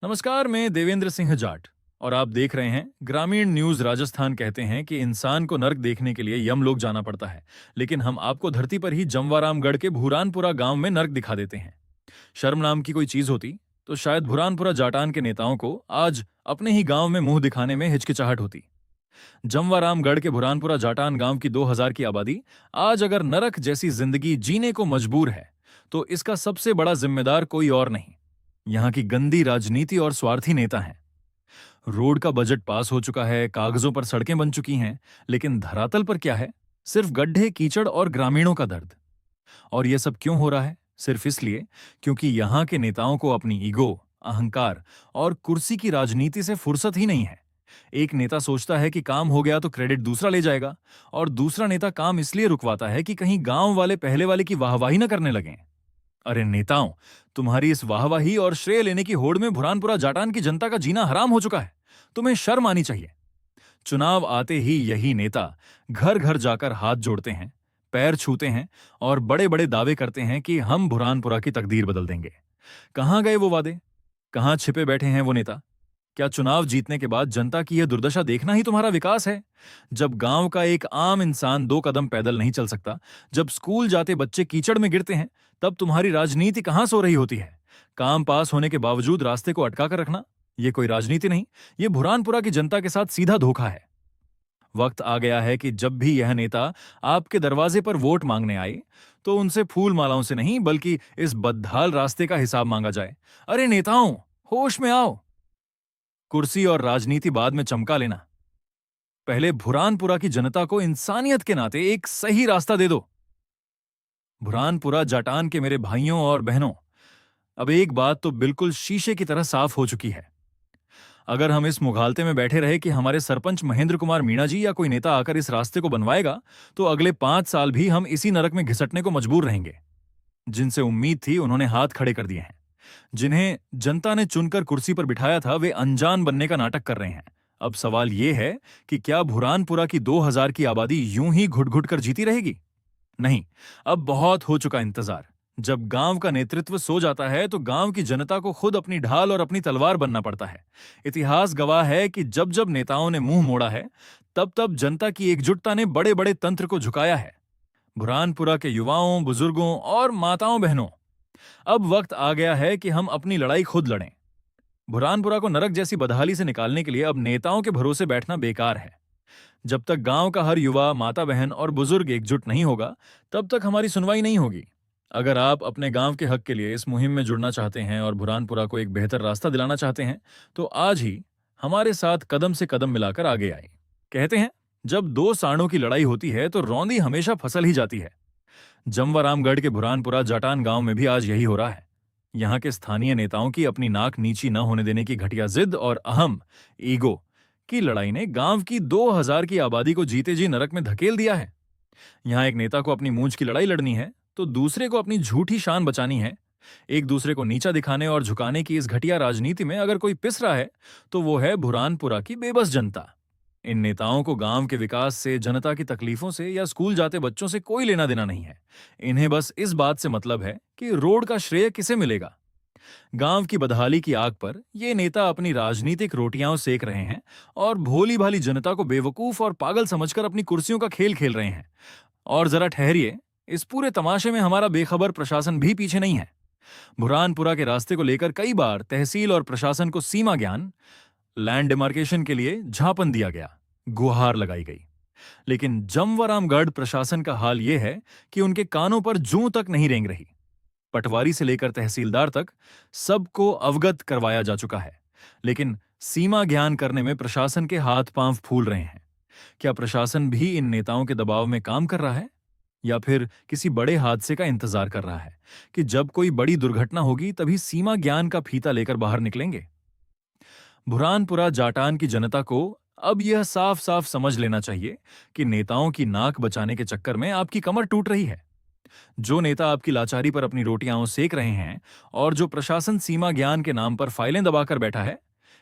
नमस्कार, मैं देवेंद्र सिंह जाट और आप देख रहे हैं ग्रामीण न्यूज राजस्थान। कहते हैं कि इंसान को नर्क देखने के लिए यमलोक जाना पड़ता है, लेकिन हम आपको धरती पर ही जमवारामगढ़ के भूरानपुरा गांव में नर्क दिखा देते हैं। शर्म नाम की कोई चीज होती तो शायद भूरानपुरा जाटान के नेताओं को आज अपने ही गांव में मुंह दिखाने में हिचकिचाहट होती। जमवारामगढ़ के भूरानपुरा जाटान गांव की 2000 की आबादी आज अगर नरक जैसी जिंदगी जीने को मजबूर है, तो इसका सबसे बड़ा जिम्मेदार कोई और नहीं, यहाँ की गंदी राजनीति और स्वार्थी नेता हैं। रोड का बजट पास हो चुका है, कागजों पर सड़कें बन चुकी हैं, लेकिन धरातल पर क्या है? सिर्फ गड्ढे, कीचड़ और ग्रामीणों का दर्द। और यह सब क्यों हो रहा है? सिर्फ इसलिए क्योंकि यहाँ के नेताओं को अपनी ईगो, अहंकार और कुर्सी की राजनीति से फुर्सत ही नहीं है। एक नेता सोचता है कि काम हो गया तो क्रेडिट दूसरा ले जाएगा, और दूसरा नेता काम इसलिए रुकवाता है कि कहीं गांव वाले पहले वाले की वाहवाही न करने लगें। अरे नेताओं, तुम्हारी इस वाहवाही और श्रेय लेने की होड़ में भुरानपुरा जाटान की जनता का जीना हराम हो चुका है। तुम्हें शर्म आनी चाहिए। चुनाव आते ही यही नेता घर घर जाकर हाथ जोड़ते हैं, पैर छूते हैं और बड़े बड़े दावे करते हैं कि हम भुरानपुरा की तकदीर बदल देंगे। कहां गए वो वादे? कहां छिपे बैठे हैं वो नेता? क्या चुनाव जीतने के बाद जनता की यह दुर्दशा देखना ही तुम्हारा विकास है? जब गांव का एक आम इंसान 2 कदम पैदल नहीं चल सकता, जब स्कूल जाते बच्चे कीचड़ में गिरते हैं, तब तुम्हारी राजनीति कहां सो रही होती है? काम पास होने के बावजूद रास्ते को अटका कर रखना, यह कोई राजनीति नहीं, ये भुरानपुरा की जनता के साथ सीधा धोखा है। वक्त आ गया है कि जब भी यह नेता आपके दरवाजे पर वोट मांगने आए, तो उनसे फूल मालाओं से नहीं, बल्कि इस बदहाल रास्ते का हिसाब मांगा जाए। अरे नेताओं, होश में आओ। कुर्सी और राजनीति बाद में चमका लेना। पहले भुरानपुरा की जनता को इंसानियत के नाते एक सही रास्ता दे दो। भुरानपुरा जाटान के मेरे भाइयों और बहनों, अब एक बात तो बिल्कुल शीशे की तरह साफ हो चुकी है। अगर हम इस मुगालते में बैठे रहे कि हमारे सरपंच महेंद्र कुमार मीणा जी या कोई नेता आकर इस रास्ते को बनवाएगा, तो अगले 5 साल भी हम इसी नरक में घिसटने को मजबूर रहेंगे। जिनसे उम्मीद थी उन्होंने हाथ खड़े कर दिए हैं। जिन्हें जनता ने चुनकर कुर्सी पर बिठाया था, वे अनजान बनने का नाटक कर रहे हैं। अब सवाल यह है कि क्या भुरानपुरा की 2000 की आबादी यूं ही घुट घुट कर जीती रहेगी? नहीं, अब बहुत हो चुका इंतजार। जब गांव का नेतृत्व सो जाता है, तो गांव की जनता को खुद अपनी ढाल और अपनी तलवार बनना पड़ता है। इतिहास गवाह है कि जब जब नेताओं ने मुंह मोड़ा है, तब तब जनता की एकजुटता ने बड़े बड़े तंत्र को झुकाया है। बुरहानपुरा के युवाओं, बुजुर्गों और माताओं बहनों, अब वक्त आ गया है कि हम अपनी लड़ाई खुद लड़ें। बुरहानपुरा को नरक जैसी बदहाली से निकालने के लिए अब नेताओं के भरोसे बैठना बेकार है। जब तक गांव का हर युवा, माता बहन और बुजुर्ग एकजुट नहीं होगा, तब तक हमारी सुनवाई नहीं होगी। अगर आप अपने गांव के हक के लिए इस मुहिम में जुड़ना चाहते हैं और बुरहानपुरा को एक बेहतर रास्ता दिलाना चाहते हैं, तो आज ही हमारे साथ कदम से कदम मिलाकर आगे आए। कहते हैं, जब दो सांडों की लड़ाई होती है तो रौंदी हमेशा फसल ही जाती है। जमवारामगढ़ के बुरहानपुरा जाटान गांव में भी आज यही हो रहा है। यहाँ के स्थानीय नेताओं की अपनी नाक नीची न होने देने की घटिया जिद और अहम ईगो की लड़ाई ने गांव की 2000 की आबादी को जीते जी नरक में धकेल दिया है। यहाँ एक नेता को अपनी मूंछ की लड़ाई लड़नी है, तो दूसरे को अपनी झूठी शान बचानी है। एक दूसरे को नीचा दिखाने और झुकाने की इस घटिया राजनीति में अगर कोई पिस रहा है, तो वो है बुरहानपुरा की बेबस जनता। इन नेताओं को गांव के विकास से, जनता की तकलीफों से या स्कूल जाते बच्चों से कोई लेना देना नहीं है। इन्हें बस इस बात से मतलब है कि रोड का श्रेय किसे मिलेगा। गांव की बदहाली की आग पर ये नेता अपनी राजनीतिक रोटियां सेक रहे हैं और भोली भाली जनता को बेवकूफ और पागल समझकर अपनी कुर्सियों का खेल खेल रहे हैं। और जरा ठहरिए, इस पूरे तमाशे में हमारा बेखबर प्रशासन भी पीछे नहीं है। बुरहानपुरा के रास्ते को लेकर कई बार तहसील और प्रशासन को सीमा ज्ञान, लैंड डिमार्केशन के लिए झापन दिया गया, गुहार लगाई गई। लेकिन जमवारामगढ़ प्रशासन का हाल यह है कि उनके कानों पर जूं तक नहीं रेंग रही। पटवारी से लेकर तहसीलदार तक सबको अवगत करवाया जा चुका है, लेकिन सीमा ज्ञान करने में प्रशासन के हाथ पांव फूल रहे हैं। क्या प्रशासन भी इन नेताओं के दबाव में काम कर रहा है, या फिर किसी बड़े हादसे का इंतजार कर रहा है कि जब कोई बड़ी दुर्घटना होगी तभी सीमा ज्ञान का फीता लेकर बाहर निकलेंगे? बुरहानपुरा जाटान की जनता को अब यह साफ साफ समझ लेना चाहिए कि नेताओं की नाक बचाने के चक्कर में आपकी कमर टूट रही है। जो नेता आपकी लाचारी पर अपनी रोटियां सेक रहे हैं और जो प्रशासन सीमा ज्ञान के नाम पर फाइलें दबाकर बैठा है,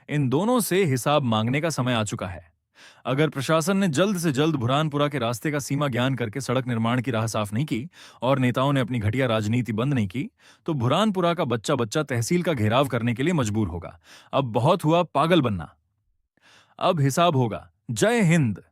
इन दोनों से हिसाब मांगने का समय आ चुका है। अगर प्रशासन ने जल्द से जल्द बुरहानपुरा के रास्ते का सीमा ज्ञान करके सड़क निर्माण की राह साफ नहीं की और नेताओं ने अपनी घटिया राजनीति बंद नहीं की, तो बुरहानपुरा का बच्चा बच्चा तहसील का घेराव करने के लिए मजबूर होगा। अब बहुत हुआ पागल बनना, अब हिसाब होगा। जय हिंद।